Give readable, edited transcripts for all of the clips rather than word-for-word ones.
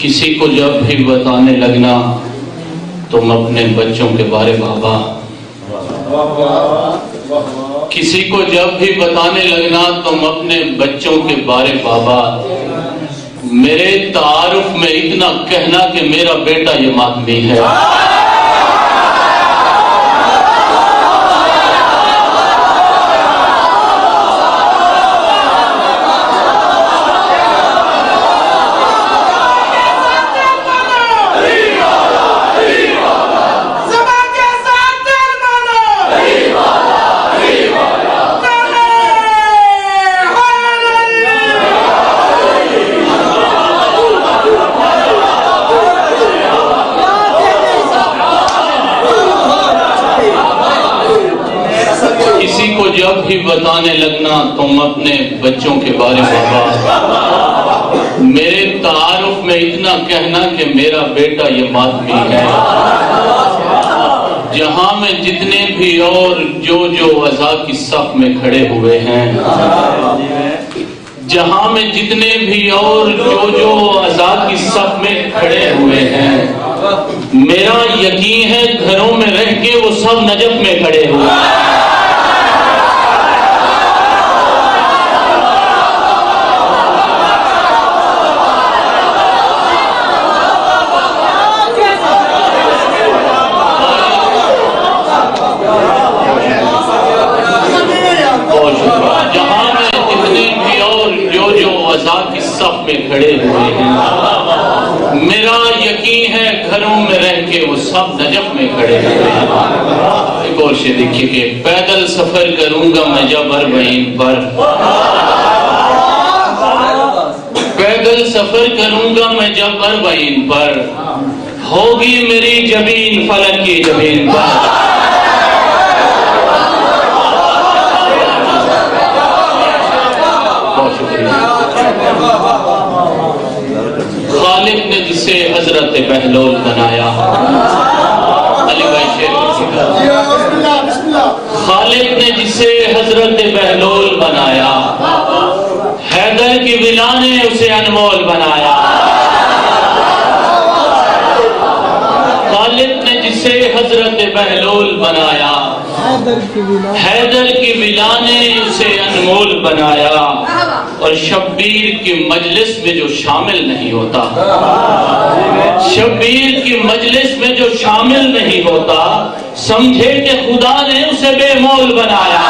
کسی کو جب بھی بتانے لگنا تم اپنے بچوں کے بارے بابا، کسی کو جب بھی بتانے لگنا تم اپنے بچوں کے بارے بابا، میرے تعارف میں اتنا کہنا کہ میرا بیٹا یہ ماتمی ہے۔ جب بھی بتانے لگنا تم اپنے بچوں کے بارے بابا، میرے تعارف میں اتنا کہنا کہ میرا بیٹا یہ ماتمی ہے۔ جہاں میں جتنے بھی اور جو عزا کی صف میں کھڑے ہوئے ہیں، جہاں میں جتنے بھی اور جو عزا کی صف میں کھڑے ہوئے ہیں، میرا یقین ہے گھروں میں رہ کے وہ سب نجف میں کھڑے ہوئے ہیں۔ کھڑے ہوئے ہیں، میرا یقین ہے گھروں میں رہ کے وہ سب نجف میں کھڑے ہوئے ہیں۔ ایک اور شعر دیکھیے کہ پیدل سفر کروں گا میں جب اربعین پر، پیدل سفر کروں گا میں جب اربعین پر، ہوگی میری جبین فلک کی جبین پر۔ بہت شکریہ۔ خالق نے جسے حضرت بہلول بنایا، علی بھائی شیر، خالق نے جسے حضرت بہلول بنایا، حیدر کی ولا نے اسے انمول بنایا۔ خالق نے جسے حضرت بہلول بنایا، حیدر کی ولا نے اسے انمول بنایا، اور شبیر کی مجلس میں جو شامل نہیں ہوتا، شبیر کی مجلس میں جو شامل نہیں ہوتا، سمجھے کہ خدا نے اسے بے مول بنایا۔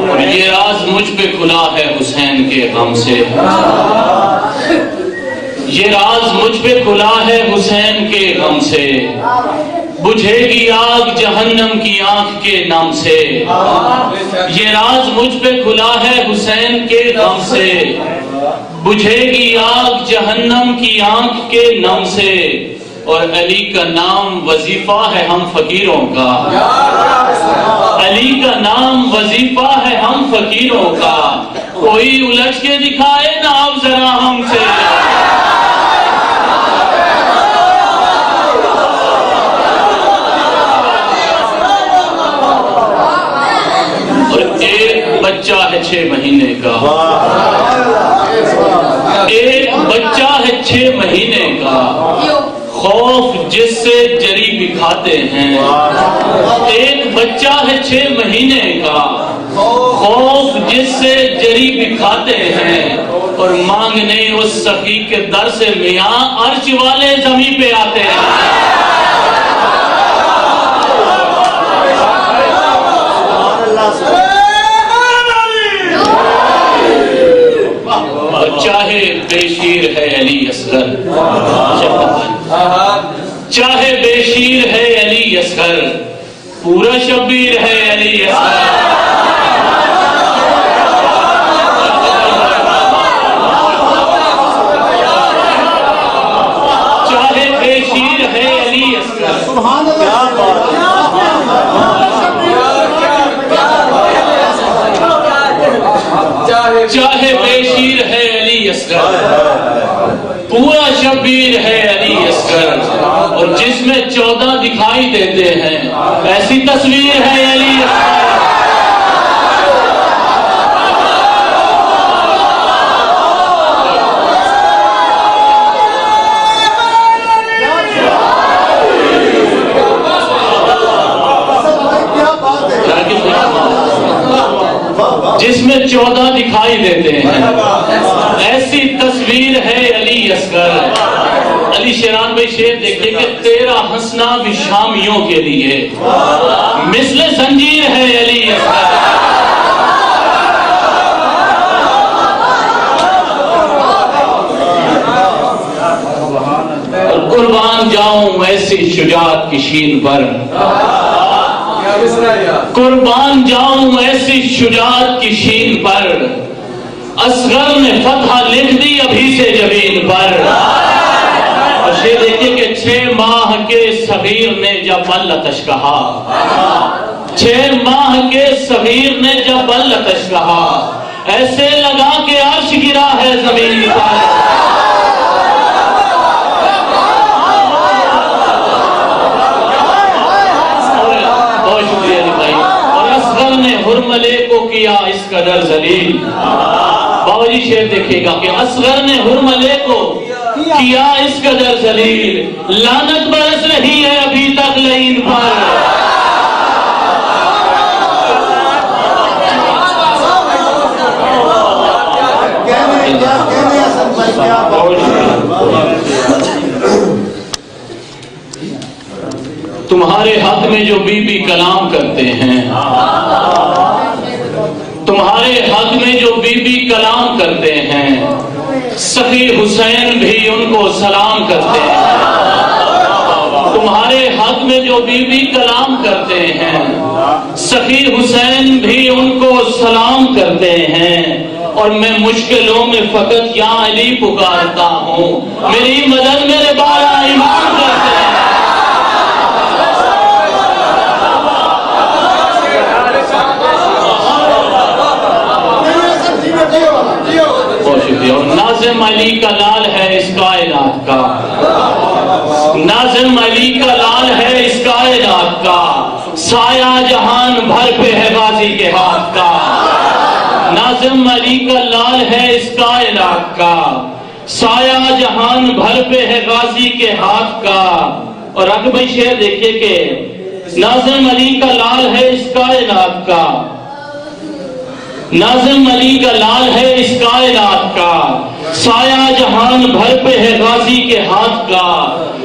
اور یہ راز مجھ پہ کھلا ہے حسین کے غم سے، یہ راز مجھ پہ کھلا ہے حسین کے غم سے، بجھے گی آگ جہنم کی آنکھ کے نم سے، یہ راز مجھ پہ کھلا ہے حسین کے غم سے، بجھے گی آگ جہنم کی آنکھ کے نم سے، اور علی کا نام وظیفہ ہے ہم فقیروں کا، علی کا نام وظیفہ ہے ہم فقیروں کا، کوئی الجھ کے دکھائے نا اب ذرا ہم سے۔ ایک بچہ ہے 6 مہینے کا، ایک بچہ ہے 6 مہینے کا، خوف جس سے جری بھی کھاتے ہیں، ایک بچہ ہے 6 مہینے کا، خوف جس سے جری بھی کھاتے ہیں، اور مانگنے اس سخی کے در سے میاں عرش والے زمین پہ آتے ہیں۔ چاہے بے شیر ہے علی اصغر، چاہے بے شیر ہے علی اصغر، پورا شبیر ہے علی اصغر۔ چاہے بے شیر ہے علی اصغر، چاہے بے شیر ہے علی علی اصغر، پورا شبیر ہے علی اصغر، اور جس میں 14 دکھائی دیتے ہیں ایسی تصویر ہے علی اصغر۔ جس میں 14 دکھائی دیتے ہیں ایسی تصویر ہے علی اصغر۔ علی شیران بھائی شعر دیکھیں کہ تیرا ہنسنا بھی شامیوں کے لیے مثل زنجیر ہے علی اصغر۔ اور قربان جاؤں ایسی شجاعت کی شین پر، قربان جاؤں ایسی شجاعت کی شین پر، اصغر نے فتح لکھ دی ابھی سے جبین پر۔ اور یہ دیکھیں کہ 6 ماہ کے صغیر نے جب التش کہا، 6 ماہ کے صغیر نے جب التش کہا، ایسے لگا کہ عرش گرا ہے زمین پر۔ حرملے کو کیا اس قدر ذلیل، بابا جی شعر دیکھے گا کہ اصغر نے حرملے کو کیا اس قدر ذلیل، لعنت برس رہی ہے ابھی تک لعین پر۔ تمہارے حق میں جو بی بی کلام کرتے ہیں، تمہارے حق میں جو بی بی کلام کرتے ہیں، سخی حسین بھی ان کو سلام کرتے ہیں۔ تمہارے حق میں جو بی بی کلام کرتے ہیں، سخی حسین بھی ان کو سلام کرتے ہیں۔ اور میں مشکلوں میں فقط یا علی پکارتا ہوں، میری مدد میرے بارہ امام کرتے ہیں۔ اور ناظم علی کا لال ہے اس کائنات کا، ناظم علی کا لال ہے اس کائنات کا، سایہ جہان بھر پہ ہے غازی کے ہاتھ کا۔ ناظم علی کا لال ہے اس کائنات کا، سایہ جہان بھر پہ ہے غازی کے ہاتھ کا۔ اور آگے بھائی شعر دیکھیے کہ ناظم علی کا لال ہے اس کائنات کا، ناظم علی کا لال ہے اس کائنات کا، سایہ جہان بھر پہ ہے غازی کے ہاتھ کا۔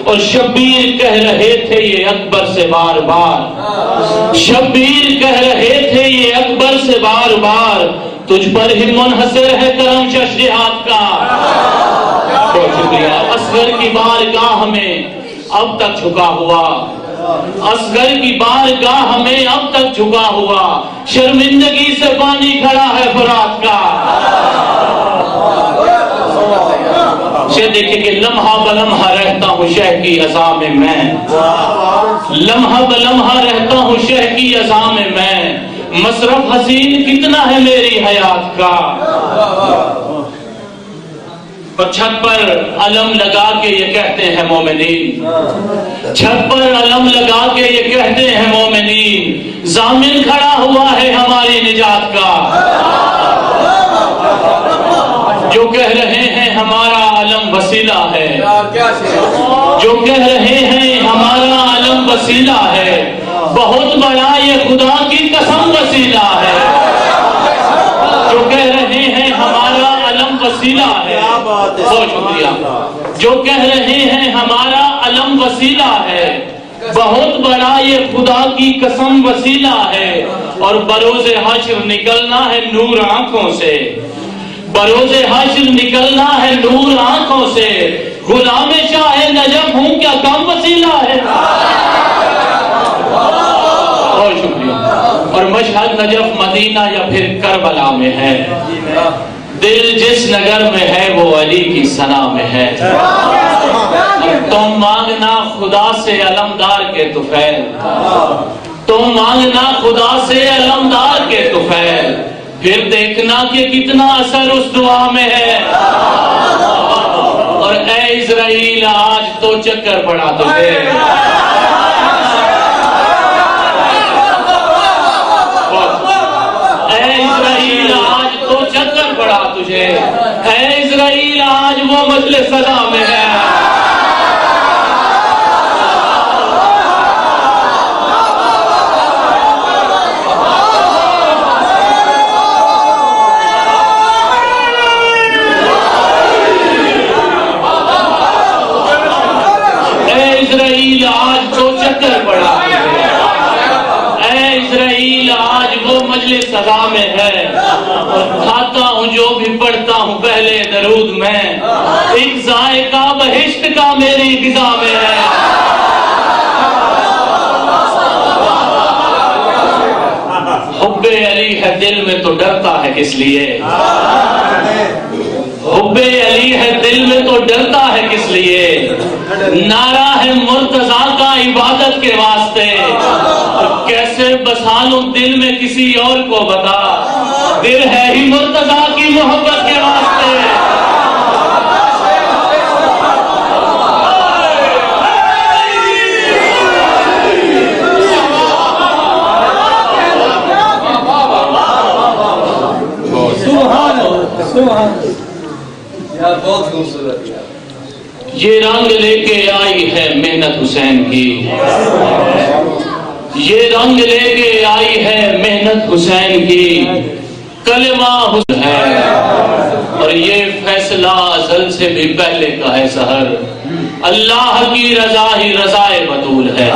اور شبیر کہہ رہے تھے یہ اکبر سے بار بار، شبیر کہہ رہے تھے یہ اکبر سے بار بار، تجھ پر ہی منحصر ہے کرم ششریات کا۔ بہت شکریہ۔ اصغر کی بارگاہ میں اب تک جھکا ہوا، اصغر کی بارگاہ میں اب تک جھکا ہوا، شرمندگی سے پانی کھڑا ہے فرات کا۔ شہ دیکھیں کہ لمحہ بلمحہ رہتا ہوں شہ کی عزا میں میں، لمحہ بلمحہ رہتا ہوں شہ کی عزا میں میں، مصرف حسین کتنا ہے میری حیات کا۔ اور چھت پر علم لگا کے یہ کہتے ہیں مومنین، چھت پر علم لگا کے یہ کہتے ہیں مومنین، ضامن کھڑا ہوا ہے ہماری نجات کا۔ جو کہہ رہے ہیں ہمارا علم وسیلہ ہے، جو کہہ رہے ہیں ہمارا علم وسیلہ ہے، بہت بڑا یہ خدا کی قسم وسیلہ ہے۔ جو کہہ رہے ہیں ہمارا علم وسیلہ ہے، بہت شکریہ، جو کہہ رہے ہیں ہمارا علم وسیلہ ہے، بہت بڑا یہ خدا کی قسم وسیلہ ہے۔ اور بروز حشر نکلنا ہے نور آنکھوں سے، بروز حشر نکلنا ہے نور آنکھوں سے، غلام شاہ نجف ہوں کیا کم وسیلہ ہے۔ بہت شکریہ۔ اور مشہد نجف مدینہ یا پھر کربلا میں ہے، دل جس نگر میں ہے وہ علی کی ثنا میں ہے۔ تم مانگنا خدا سے علمدار کے طفیل، تم مانگنا خدا سے علمدار کے طفیل، پھر دیکھنا کہ کتنا اثر اس دعا میں ہے. اور اے اسرائیل آج تو چکر پڑا تجھے. اے اسرائیل آج تو چکر پڑا تجھے. اے اسرائیل آج وہ مجلس صدا میں ہے. اسرائیل آج تو چکر پڑا ہے. اے اسرائیل آج وہ مجلس صدا میں ہے. اور کھاتا ہوں جو بھی پڑھتا ہوں پہلے درود میں, ایک ذائقہ بہشت کا میری غذا میں ہے. حب علی ہے دل میں تو ڈرتا ہے کس لیے. حب علی ہے دل میں تو ڈرتا ہے کس لیے. نعرہ ہے مرتضیٰ کا عبادت کے واسطے. کیسے بسا لوں دل میں کسی اور کو بتا, دل ہے ہی مرتضیٰ کی محبت کے واسطے. یہ رنگ لے کے آئی ہے محنت حسین کی. یہ رنگ لے کے آئی ہے محنت حسین کی. کلمہ حسین ہے اور یہ فیصلہ ازل سے بھی پہلے کا ہے سحر. اللہ کی رضا ہی رضائے بطول ہے.